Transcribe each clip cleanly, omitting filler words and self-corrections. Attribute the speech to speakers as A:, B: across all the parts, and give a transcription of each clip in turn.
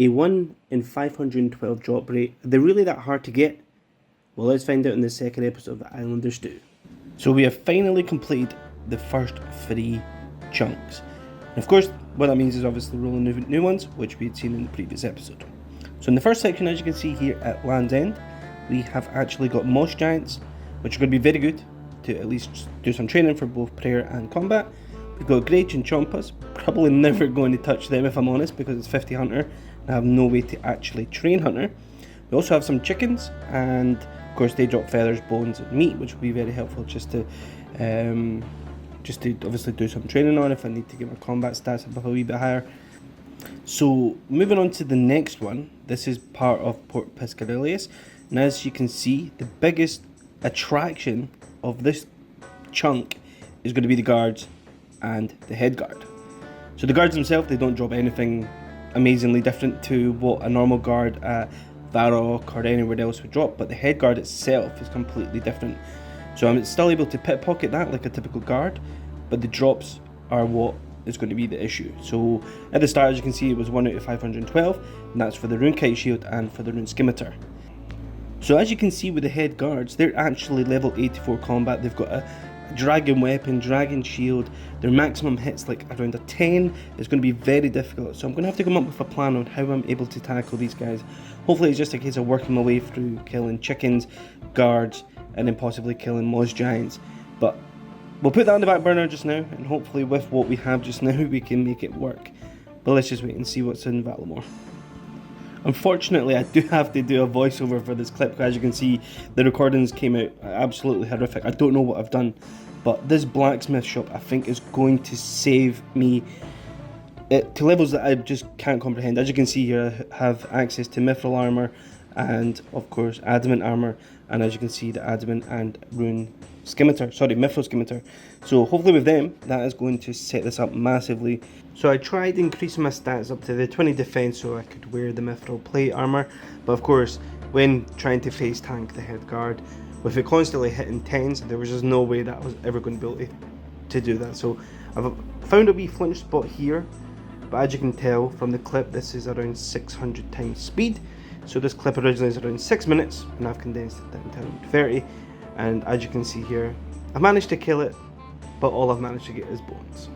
A: A 1 in 512 drop rate. Are they really that hard to get? Well, let's find out in the second episode of Islanders 2. So we have finally completed the first 3 chunks. And of course, what that means is obviously rolling new ones, which we had seen in the previous episode. So in the first section, as you can see here at Land's End, we have actually got Moss Giants, which are going to be very good to at least do some training for both prayer and combat. We've got Grage and Chompas, probably never going to touch them if I'm honest, because it's 50 Hunter, and I have no way to actually train Hunter. We also have some chickens, and of course they drop feathers, bones and meat, which will be very helpful just to obviously do some training on if I need to get my combat stats up a wee bit higher. So moving on to the next one, this is part of Port Piscadillas, and as you can see, the biggest attraction of this chunk is going to be the guards and the head guard. So the guards themselves, they don't drop anything amazingly different to what a normal guard at Varrock or anywhere else would drop, but the head guard itself is completely different. So I'm still able to pickpocket that like a typical guard, but the drops are what is going to be the issue. So at the start, as you can see, it was 1 out of 512, and that's for the Rune Kiteshield and for the Rune Scimitar. So as you can see with the head guards, they're actually level 84 combat. They've got a dragon weapon, dragon shield. Their maximum hits like around a 10. It's going to be very difficult. So I'm going to have to come up with a plan on how I'm able to tackle these guys. Hopefully it's just a case of working my way through killing chickens, guards, and then possibly killing Moss Giants. But we'll put that on the back burner just now, and hopefully with what we have just now we can make it work. But let's just wait and see what's in Valamore. Unfortunately, I do have to do a voiceover for this clip. As you can see, the recordings came out absolutely horrific. I don't know what I've done, but this blacksmith shop I think is going to save me to levels that I just can't comprehend. As you can see here, I have access to mithril armor and of course adamant armor, and as you can see the adamant and rune scimitar, mithril scimitar. So hopefully with them, that is going to set this up massively. So I tried increasing my stats up to the 20 defense so I could wear the mithril plate armor, but of course when trying to face tank the head guard, with it constantly hitting 10s, there was just no way that I was ever going to be able to do that. So I've found a wee flinch spot here, but as you can tell from the clip, this is around 600 times speed. So this clip originally is around 6 minutes, and I've condensed it down to around 30. And as you can see here, I've managed to kill it, but all I've managed to get is bones.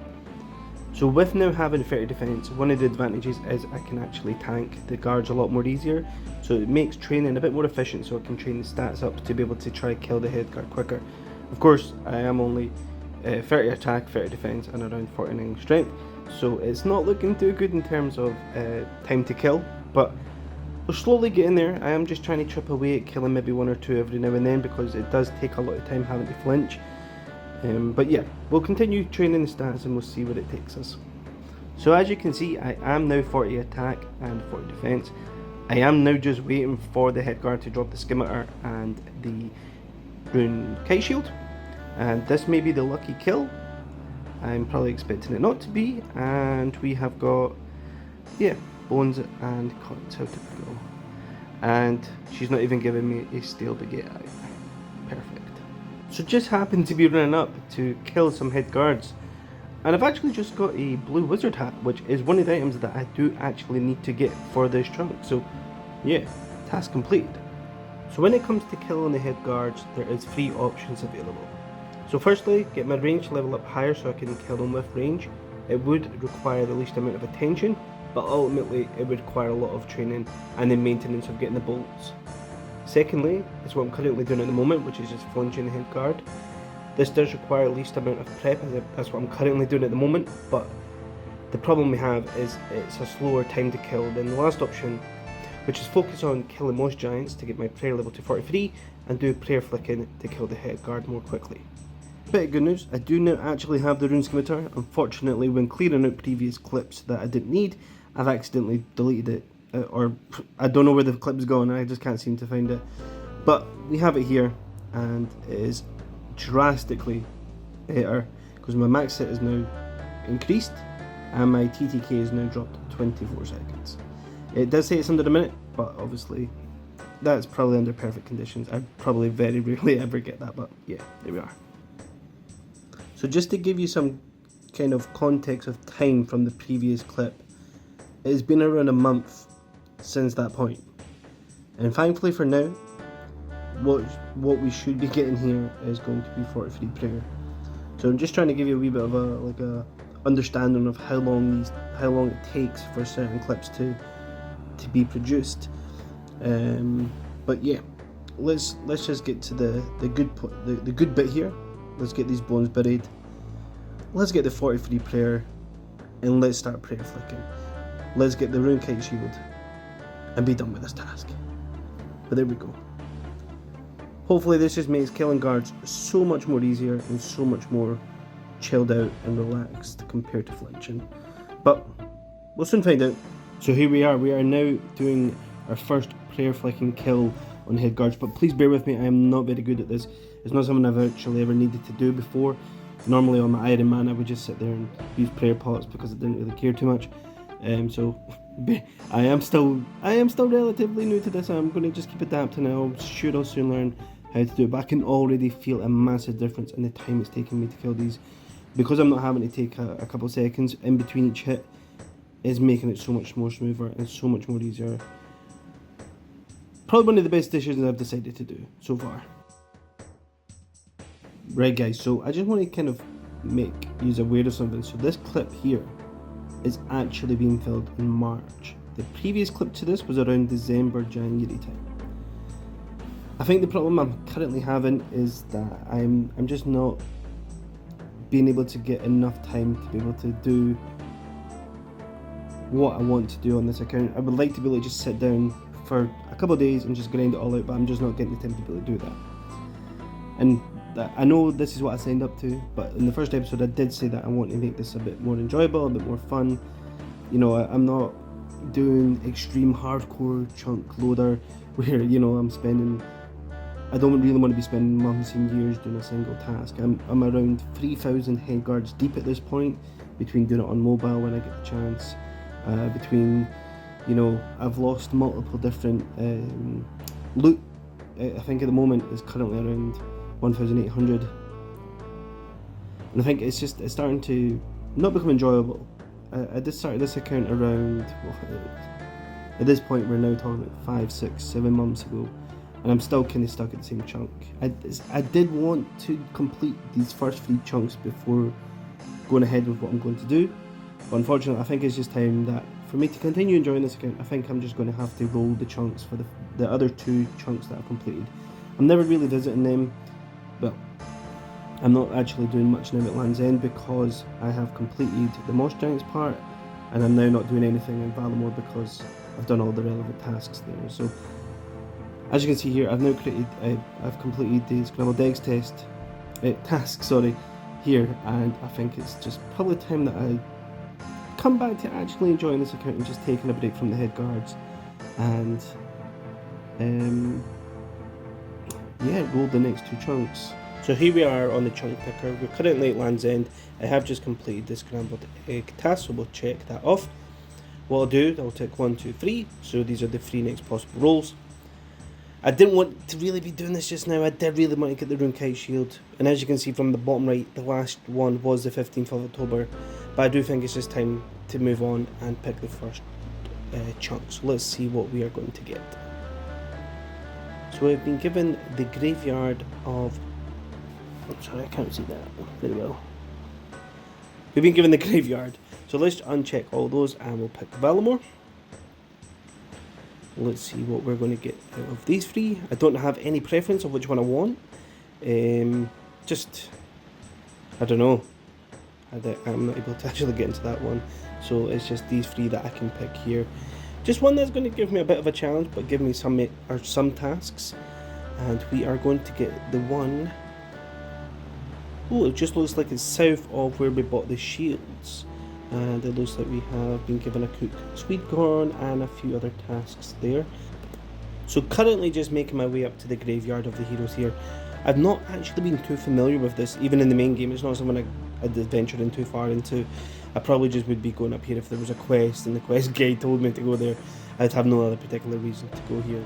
A: So with now having 30 defense, one of the advantages is I can actually tank the guards a lot more easier. So it makes training a bit more efficient, so I can train the stats up to be able to try kill the head guard quicker. Of course, I am only 30 attack, 30 defense, and around 49 strength. So it's not looking too good in terms of time to kill, but we're slowly getting there. I am just trying to chip away at killing maybe 1 or 2 every now and then, because it does take a lot of time having to flinch. But yeah, we'll continue training the stats and we'll see where it takes us. So as you can see, I am now 40 attack and 40 defense. I am now just waiting for the head guard to drop the scimitar and the rune Kiteshield, and this may be the lucky kill. I'm probably expecting it not to be, and we have got, yeah, bones and coins out to go. And she's not even giving me a steel baguette either. Perfect. So just happened to be running up to kill some head guards, and I've actually just got a blue wizard hat, which is one of the items that I do actually need to get for this chunk. So yeah, task complete. So when it comes to killing the head guards, there is 3 options available. So firstly, get my range level up higher so I can kill them with range. It would require the least amount of attention, but ultimately it would require a lot of training and the maintenance of getting the bolts. Secondly, is what I'm currently doing at the moment, which is just flunging the head guard. This does require the least amount of prep, that's what I'm currently doing at the moment, but the problem we have is it's a slower time to kill than the last option, which is focus on killing most giants to get my prayer level to 43 and do prayer flicking to kill the head guard more quickly. Bit of good news, I do now actually have the rune scimitar. Unfortunately, when clearing out previous clips that I didn't need, I've accidentally deleted it, or I don't know where the clip's gone, I just can't seem to find it. But we have it here, and it is drastically better, because my max hit is now increased, and my TTK is now dropped 24 seconds. It does say it's under a minute, but obviously that's probably under perfect conditions. I probably very rarely ever get that, but yeah, there we are. So just to give you some kind of context of time from the previous clip, it has been around a month since that point. And thankfully for now, what we should be getting here is going to be 43 prayer. So I'm just trying to give you a wee bit of a understanding of how long it takes for certain clips to be produced. But yeah, let's just get to the good bit here. Let's get these bones buried. Let's get the 43 prayer, and let's start prayer flicking. Let's get the rune Kiteshield and be done with this task. But there we go. Hopefully this just makes killing guards so much more easier and so much more chilled out and relaxed compared to flinching. But we'll soon find out. So here we are now doing our first prayer flicking kill on head guards, but please bear with me, I am not very good at this. It's not something I've actually ever needed to do before. Normally on my Ironman I would just sit there and use prayer pots because I didn't really care too much. So I am still relatively new to this. I'm going to just keep adapting. I'm sure I'll soon learn how to do it, but I can already feel a massive difference in the time it's taking me to kill these. Because I'm not having to take a couple seconds in between each hit, is making it so much more smoother and so much more easier. Probably one of the best decisions I've decided to do so far. Right guys, so I just want to kind of make you aware of something. So this clip here is actually being filmed in March. The previous clip to this was around December, January time. I think the problem I'm currently having is that I'm just not being able to get enough time to be able to do what I want to do on this account. I would like to be able to just sit down for a couple of days and just grind it all out, but I'm just not getting the time to be able to do that. And I know this is what I signed up to, but in the first episode I did say that I want to make this a bit more enjoyable, a bit more fun. You know, I'm not doing extreme hardcore chunk loader where, you know, I don't really want to be spending months and years doing a single task. I'm around 3,000 head guards deep at this point, between doing it on mobile when I get the chance, between, you know, I've lost multiple different loot. I think at the moment is currently around 1,800, and I think it's starting to not become enjoyable. I did start this account around, at this point we're now talking about 5, 6, 7 months ago, and I'm still kind of stuck at the same chunk. I did want to complete these first 3 chunks before going ahead with what I'm going to do, but unfortunately I think it's just time that for me to continue enjoying this account, I think I'm just going to have to roll the chunks for the other 2 chunks that I've completed. I'm never really visiting them. But I'm not actually doing much now at Land's End because I have completed the Moss Giants part, and I'm now not doing anything in Valamore because I've done all the relevant tasks there. So as you can see here, I've completed the Scrambled Eggs task here, and I think it's just probably time that I come back to actually enjoying this account and just taking a break from the head guards and roll the next 2 chunks. So here we are on the chunk picker. We're currently at Land's End. I have just completed the Scrambled Egg task, so we'll check that off. What I'll do, I'll tick 1, 2, 3. So these are the 3 next possible rolls. I didn't want to really be doing this just now. I did really want to get the Rune Kiteshield, and as you can see from the bottom right, the last one was the 15th of October. But I do think it's just time to move on and pick the first chunk. So let's see what we are going to get. So we've been given the graveyard of... I'm sorry, I can't see that very well. We've been given the graveyard. So let's uncheck all those and we'll pick Valamore. Let's see what we're going to get out of these 3. I don't have any preference of which one I want. I don't know. I'm not able to actually get into that one. So it's just these 3 that I can pick here. Just one that's going to give me a bit of a challenge, but give me some tasks. And we are going to get the one... Oh, it just looks like it's south of where we bought the shields. And it looks like we have been given a cooked sweet corn and a few other tasks there. So currently just making my way up to the graveyard of the heroes here. I've not actually been too familiar with this, even in the main game. It's not something I'd ventured in too far into. I probably just would be going up here if there was a quest and the quest guide told me to go there. I'd have no other particular reason to go here.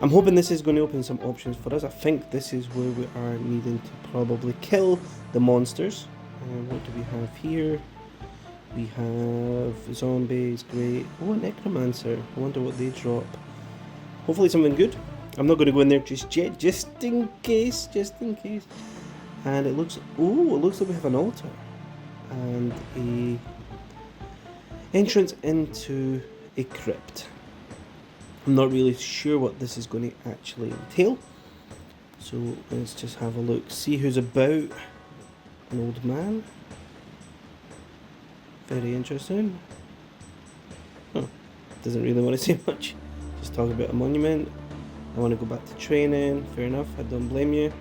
A: I'm hoping this is going to open some options for us. I think this is where we are needing to probably kill the monsters. What do we have here? We have zombies, great. Oh, a necromancer. I wonder what they drop. Hopefully something good. I'm not going to go in there just yet, just in case. And it looks, oh, it looks like we have an altar. And a entrance into a crypt. I'm not really sure what this is going to actually entail. So let's just have a look, see who's about. An old man. Very interesting. Oh, doesn't really want to say much. Just talk about a monument. I want to go back to training. Fair enough, I don't blame you.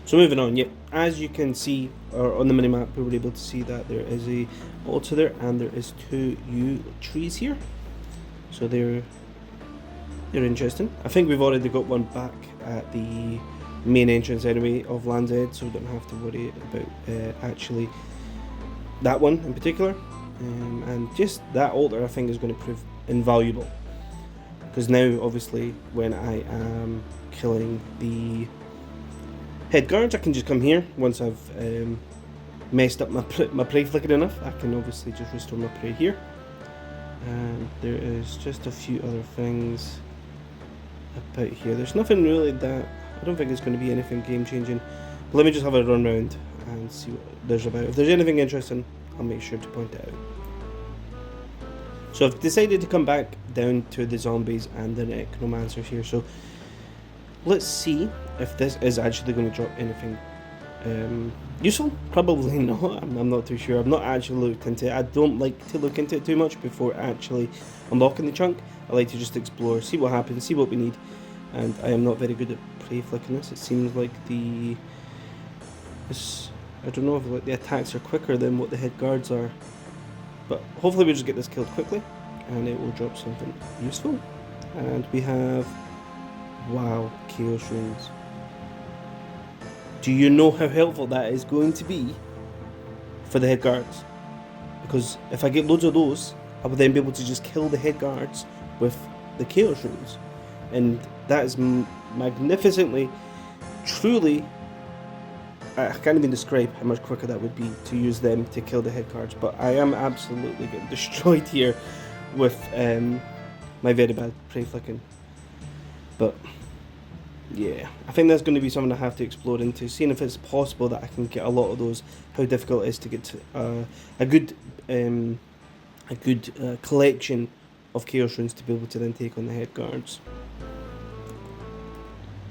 A: So moving on, yeah, as you can see, or on the minimap, we were able to see that there is a altar there, and there is 2 yew trees here. So they're interesting. I think we've already got one back at the main entrance anyway of Land's End, so we don't have to worry about actually that one in particular. And just that altar I think is going to prove invaluable, because now obviously when I am killing the head guards, I can just come here. Once I've messed up my prey flicker enough, I can obviously just restore my prey here. And there is just a few other things about here. There's nothing really that, I don't think it's going to be anything game changing. But let me just have a run round and see what there's about. If there's anything interesting, I'll make sure to point it out. So I've decided to come back down to the zombies and the necromancers here. So let's see if this is actually going to drop anything useful. Probably not. I'm not too sure. I've not actually looked into it. I don't like to look into it too much before actually unlocking the chunk. I like to just explore, see what happens, see what we need. And I am not very good at prey flicking this. It seems like I don't know if like the attacks are quicker than what the head guards are. But hopefully we just get this killed quickly and it will drop something useful. And we have, wow, chaos runes. Do you know how helpful that is going to be for the head guards? Because if I get loads of those, I will then be able to just kill the head guards with the chaos runes. And that is magnificently, truly, I can't even describe how much quicker that would be to use them to kill the head guards. But I am absolutely getting destroyed here with my very bad prey flicking. But yeah, I think that's going to be something I have to explore into, seeing if it's possible that I can get a lot of those, how difficult it is to get to, a good collection of chaos runes to be able to then take on the head guards.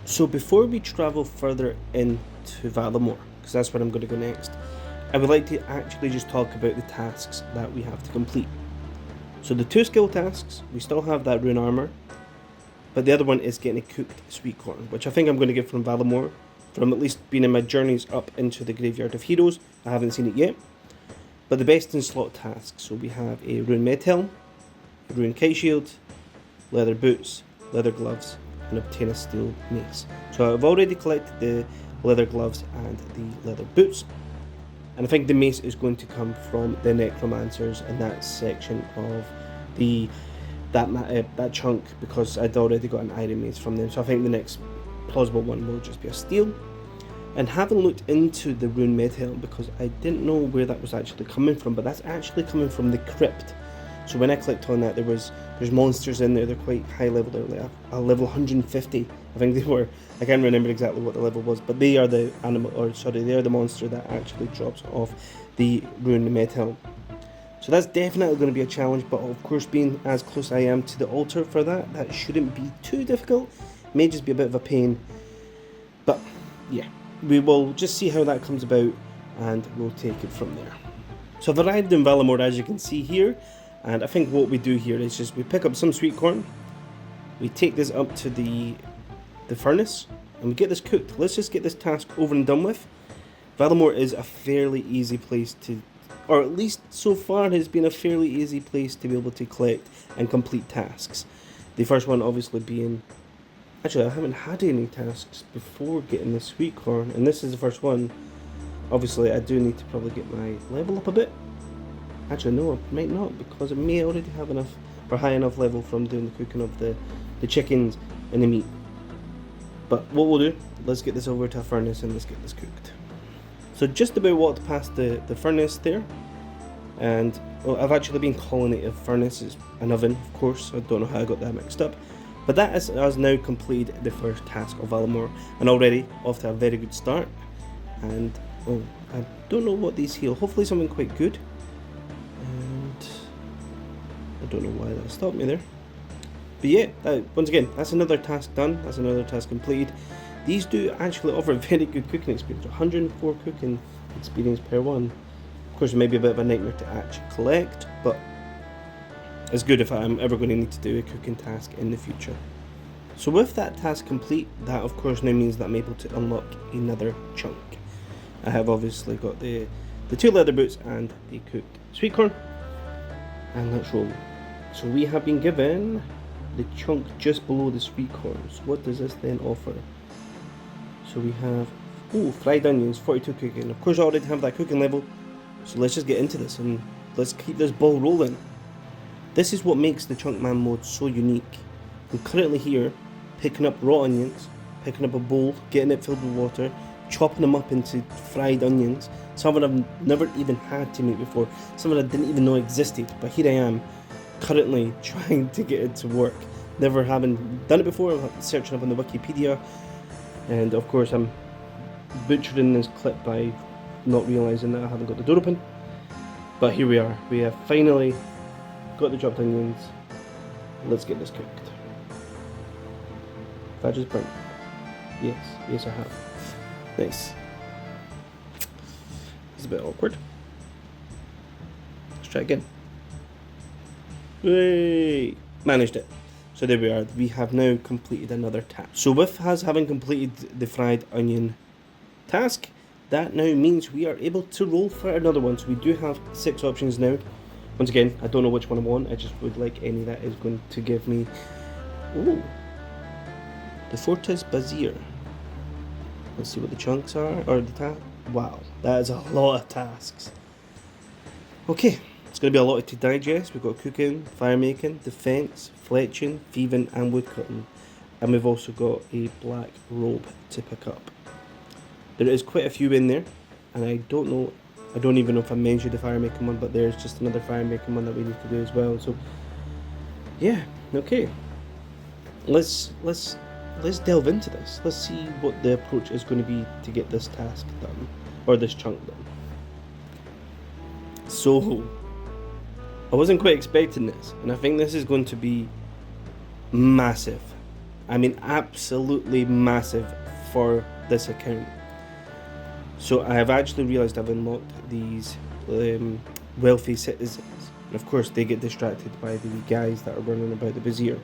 A: So before we travel further into Valamore, because that's where I'm going to go next, I would like to actually just talk about the tasks that we have to complete. So the 2 skill tasks, we still have that rune armor, but the other one is getting a cooked sweet corn, which I think I'm going to get from Valamore, from at least being in my journeys up into the Graveyard of Heroes. I haven't seen it yet. But the best in slot tasks, so we have a rune med helm, a rune Kiteshield, leather boots, leather gloves, and obtain a steel mace. So I've already collected the leather gloves and the leather boots, and I think the mace is going to come from the necromancers in that section of that chunk, because I'd already got an iron mace from them. So I think the next plausible one will just be a steel. And having looked into the rune med helm, because I didn't know where that was actually coming from, but that's actually coming from the crypt. So when I clicked on that, there's monsters in there. They're quite high level. They're like a level 150. I think they were. I can't remember exactly what the level was, but they are the they are the monster that actually drops off the rune med helm. So that's definitely going to be a challenge, but of course, being as close I am to the altar for that shouldn't be too difficult. It may just be a bit of a pain, but yeah, we will just see how that comes about, and we'll take it from there. So I've arrived in Valamore, as you can see here, and I think what we do here is just we pick up some sweet corn, we take this up to the furnace, and we get this cooked. Let's just get this task over and done with. Valamore is a fairly easy place to, or at least so far has been a fairly easy place to be able to collect and complete tasks. The first one obviously being, actually I haven't had any tasks before getting the sweet corn, and this is the first one. Obviously I do need to probably get my level up a bit. Actually no, I might not, because I may already have enough, or high enough level from doing the cooking of the chickens and the meat. But what we'll do, let's get this over to a furnace and let's get this cooked. So just about walked past the furnace there, And I've actually been calling it a furnace. It's an oven, of course. I don't know how I got that mixed up. But that has now completed the first task of Valamore, and already off to a very good start. And I don't know what these heal. Hopefully something quite good. And I don't know why that stopped me there. But yeah, once again, that's another task done. That's another task completed. These do actually offer very good cooking experience. 104 cooking experience per one. Of course, it may be a bit of a nightmare to actually collect, but it's good if I'm ever going to need to do a cooking task in the future. So with that task complete, that of course now means that I'm able to unlock another chunk. I have obviously got the 2 leather boots and the cooked sweet corn. And let's roll. So we have been given the chunk just below the sweet corns. What does this then offer? So we have fried onions, 42 cooking. Of course I already have that cooking level, so let's just get into this and let's keep this ball rolling. This is what makes the chunkman mode so unique. I'm currently here picking up raw onions, picking up a bowl, getting it filled with water, chopping them up into fried onions, something I've never even had to make before, something I didn't even know existed, but here I am currently trying to get it to work. Never having done it before. I'm searching up on the Wikipedia, and of course I'm butchering this clip by not realising that I haven't got the door open. But here we are. We have finally got the chopped onions. Let's get this cooked. If I just burnt? Yes I have. Nice. It's a bit awkward. Let's try again. Yay! Managed it. So there we are. We have now completed another task. So with us having completed the fried onion task, that now means we are able to roll for another one. So we do have 6 options now. Once again, I don't know which one I want. I just would like any that is going to give me... Ooh! The Fortis Bazir. Let's see what the chunks are, or the task. Wow, that is a lot of tasks. Okay, it's going to be a lot to digest. We've got cooking, fire making, defence, fletching, thieving and woodcutting. And we've also got a black robe to pick up. There is quite a few in there, and I don't even know if I mentioned the fire making one, but there's just another fire making one that we need to do as well. So yeah, okay. Let's delve into this. Let's see what the approach is going to be to get this task done, or this chunk done. So, I wasn't quite expecting this, and I think this is going to be massive. I mean, absolutely massive for this account. So I have actually realised I've unlocked these wealthy citizens, and of course they get distracted by the guys that are running about the Bazir.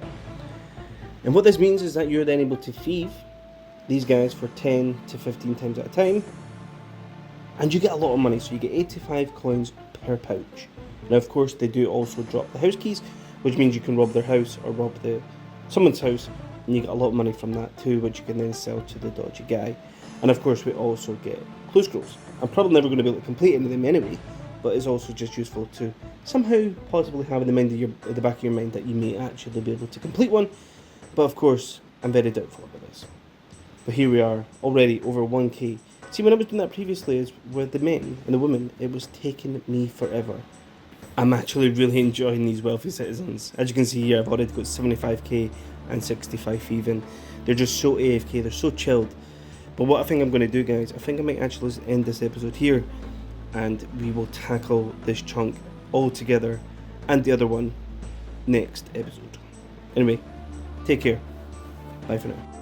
A: And what this means is that you're then able to thieve these guys for 10 to 15 times at a time, and you get a lot of money. So you get 85 coins per pouch. Now of course they do also drop the house keys, which means you can rob their house or rob someone's house, and you get a lot of money from that too, which you can then sell to the dodgy guy. And of course we also get clue scrolls. I'm probably never going to be able to complete any of them anyway, but it's also just useful to somehow possibly have in the back of your mind that you may actually be able to complete one. But of course, I'm very doubtful about this. But here we are, already over 1k. See, when I was doing that previously with the men and the women, it was taking me forever. I'm actually really enjoying these wealthy citizens. As you can see here, I've already got 75k and 65 thieving. They're just so AFK, they're so chilled. But what I think I'm going to do, guys, I think I might actually end this episode here, and we will tackle this chunk all together and the other one next episode. Anyway, take care. Bye for now.